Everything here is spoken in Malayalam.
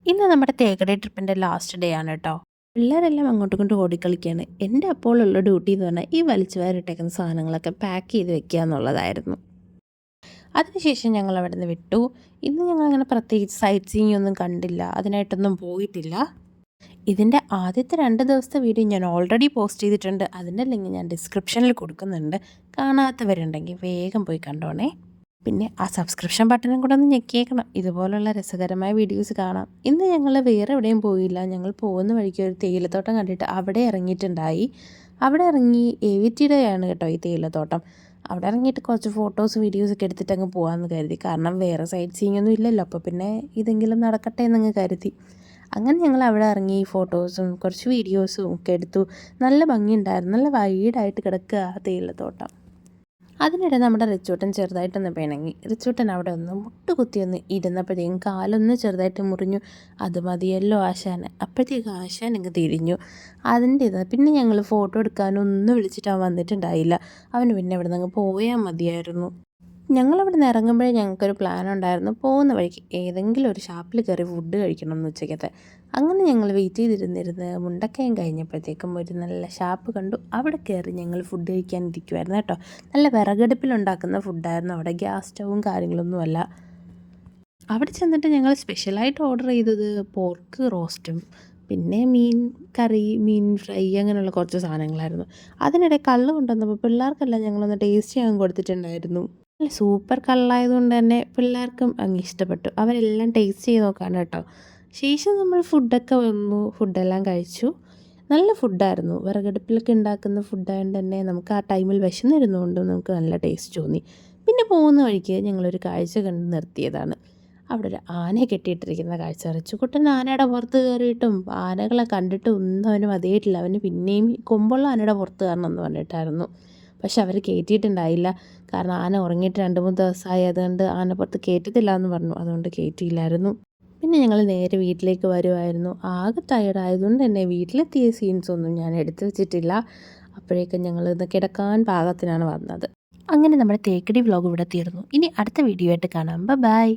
ഇന്ന് നമ്മുടെ തേക്കടി ട്രിപ്പിൻ്റെ ലാസ്റ്റ് ഡേ ആണ് കേട്ടോ. പിള്ളേരെല്ലാം അങ്ങോട്ടും ഇങ്ങോട്ടും ഓടിക്കളിക്കുകയാണ്. എൻ്റെ അപ്പോഴുള്ള ഡ്യൂട്ടി എന്ന് പറഞ്ഞാൽ ഈ വലിച്ചു വാരിട്ടേക്കുന്ന സാധനങ്ങളൊക്കെ പാക്ക് ചെയ്ത് വെക്കുക എന്നുള്ളതായിരുന്നു. അതിനുശേഷം ഞങ്ങൾ അവിടെ നിന്ന് വിട്ടു. ഇന്ന് ഞങ്ങൾ അങ്ങനെ പ്രത്യേകിച്ച് സൈറ്റ് സീയിങ് ഒന്നും കണ്ടില്ല, അതിനായിട്ടൊന്നും പോയിട്ടില്ല. ഇതിൻ്റെ ആദ്യത്തെ 2 ദിവസത്തെ വീഡിയോ ഞാൻ ഓൾറെഡി പോസ്റ്റ് ചെയ്തിട്ടുണ്ട്. അതിൻ്റെ ലിങ്ക് ഞാൻ ഡിസ്ക്രിപ്ഷനിൽ കൊടുക്കുന്നുണ്ട്. കാണാത്തവരുണ്ടെങ്കിൽ വേഗം പോയി കണ്ടോണേ. പിന്നെ ആ സബ്സ്ക്രിപ്ഷൻ ബട്ടണും കൂടെ ഒന്ന് ഞെക്കിയേക്കണം, ഇതുപോലുള്ള രസകരമായ വീഡിയോസ് കാണാം. ഇന്ന് ഞങ്ങൾ വേറെ എവിടെയും പോയില്ല. ഞങ്ങൾ പോകുന്ന വഴിക്ക് ഒരു തേയിലത്തോട്ടം കണ്ടിട്ട് അവിടെ ഇറങ്ങിയിട്ടുണ്ടായി. അവിടെ ഇറങ്ങി AVTയുടെ ആണ് കേട്ടോ ഈ തേയിലത്തോട്ടം. അവിടെ ഇറങ്ങിയിട്ട് കുറച്ച് ഫോട്ടോസ് വീഡിയോസൊക്കെ എടുത്തിട്ട് അങ്ങ് പോകാമെന്ന് കരുതി. കാരണം വേറെ സൈറ്റ് സീയിങ് ഒന്നും ഇല്ലല്ലോ, അപ്പോൾ പിന്നെ ഇതെങ്കിലും നടക്കട്ടെ എന്നങ്ങ് കരുതി. അങ്ങനെ ഞങ്ങൾ അവിടെ ഇറങ്ങി ഫോട്ടോസും കുറച്ച് വീഡിയോസും ഒക്കെ എടുത്തു. നല്ല ഭംഗിയുണ്ടായിരുന്നു. നല്ല വൈഡായിട്ട് കിടക്കുക ആ തേയിലത്തോട്ടം. അതിനിടെ നമ്മുടെ റിച്ചൂട്ടൻ ചെറുതായിട്ടൊന്ന് പിണങ്ങി. റിച്ചൂട്ടൻ അവിടെ ഒന്ന് മുട്ടുകുത്തിയൊന്ന് ഇരുന്നപ്പോഴത്തേക്കും കാലൊന്ന് ചെറുതായിട്ട് മുറിഞ്ഞു. അത് മതിയല്ലോ ആശാന്. അപ്പോഴത്തേക്ക് ആശാൻ ഇങ്ങ് തിരിഞ്ഞു. അതിൻ്റെ പിന്നെ ഞങ്ങൾ ഫോട്ടോ എടുക്കാനൊന്നും വിളിച്ചിട്ട് അവൻ വന്നിട്ടുണ്ടായില്ല. അവന് പിന്നെ ഇവിടെ നിന്ന് പോയാൽ മതിയായിരുന്നു. ഞങ്ങളവിടെ നിന്ന് ഇറങ്ങുമ്പോഴേ ഞങ്ങൾക്കൊരു പ്ലാൻ ഉണ്ടായിരുന്നു. പോകുന്ന വഴിക്ക് ഏതെങ്കിലും ഒരു ഷാപ്പിൽ കയറി ഫുഡ് കഴിക്കണം എന്ന് ഉച്ചയ്ക്കത്തെ. അങ്ങനെ ഞങ്ങൾ വെയിറ്റ് ചെയ്തിരുന്നിരുന്ന് മുണ്ടക്കയം കഴിഞ്ഞപ്പോഴത്തേക്കും ഒരു നല്ല ഷാപ്പ് കണ്ടു. അവിടെ കയറി ഞങ്ങൾ ഫുഡ് കഴിക്കാൻ ഇരിക്കുമായിരുന്നു കേട്ടോ. നല്ല വിറകടുപ്പിലുണ്ടാക്കുന്ന ഫുഡായിരുന്നു. അവിടെ ഗ്യാസ് സ്റ്റവും കാര്യങ്ങളൊന്നുമല്ല. അവിടെ ചെന്നിട്ട് ഞങ്ങൾ സ്പെഷ്യലായിട്ട് ഓർഡർ ചെയ്തത് പോർക്ക് റോസ്റ്റും പിന്നെ മീൻ കറി, മീൻ ഫ്രൈ, അങ്ങനെയുള്ള കുറച്ച് സാധനങ്ങളായിരുന്നു. അതിനിടെ കള്ള് കൊണ്ടുവന്നപ്പോൾ പിള്ളേർക്കെല്ലാം ഞങ്ങളൊന്ന് ടേസ്റ്റ് ചെയ്യാൻ കൊടുത്തിട്ടുണ്ടായിരുന്നു. നല്ല സൂപ്പർ കള്ളായതുകൊണ്ട് തന്നെ പിള്ളേർക്കും അങ്ങ് ഇഷ്ടപ്പെട്ടു. അവരെല്ലാം ടേസ്റ്റ് ചെയ്ത് നോക്കാണ് കേട്ടോ. ശേഷം നമ്മൾ ഫുഡൊക്കെ വന്നു, ഫുഡെല്ലാം കഴിച്ചു. നല്ല ഫുഡായിരുന്നു. വിറകടുപ്പിലൊക്കെ ഉണ്ടാക്കുന്ന ഫുഡായതുകൊണ്ട് തന്നെ നമുക്ക് ആ ടൈമിൽ വിശന്നിരുന്നുകൊണ്ട് നമുക്ക് നല്ല ടേസ്റ്റ് തോന്നി. പിന്നെ പോകുന്ന വഴിക്ക് ഞങ്ങളൊരു കാഴ്ച കണ്ട് നിർത്തിയതാണ്. അവിടെ ഒരു ആനയെ കെട്ടിയിട്ടിരിക്കുന്ന കാഴ്ച. റിച്ചുകുട്ടൻ ആനയുടെ പുറത്ത് കയറിയിട്ടും ആനകളെ കണ്ടിട്ടും ഒന്നും അവന് മതിയായിട്ടില്ല. അവന് പിന്നെയും കൊമ്പുള്ള ആനയുടെ പുറത്ത് കയറണമെന്ന് പറഞ്ഞിട്ടായിരുന്നു. പക്ഷെ അവർ കയറ്റിയിട്ടുണ്ടായില്ല. കാരണം ആന ഉറങ്ങിയിട്ട് 2-3 ദിവസമായി. അതുകൊണ്ട് ആനപ്പുറത്ത് കയറ്റത്തില്ല എന്ന് പറഞ്ഞു. അതുകൊണ്ട് കയറ്റിയില്ലായിരുന്നു. പിന്നെ ഞങ്ങൾ നേരെ വീട്ടിലേക്ക് വരുമായിരുന്നു. ആകെ ടയർഡായതുകൊണ്ട് തന്നെ വീട്ടിലെത്തിയ സീൻസൊന്നും ഞാൻ എടുത്തു വെച്ചിട്ടില്ല. അപ്പോഴേക്കും ഞങ്ങൾ ഇന്ന് കിടക്കാൻ പാകത്തിനാണ് വന്നത്. അങ്ങനെ നമ്മുടെ തേക്കടി വ്ലോഗ് ഇവിടെ തീർന്നു. ഇനി അടുത്ത വീഡിയോ ആയിട്ട് കാണാം. ബൈ.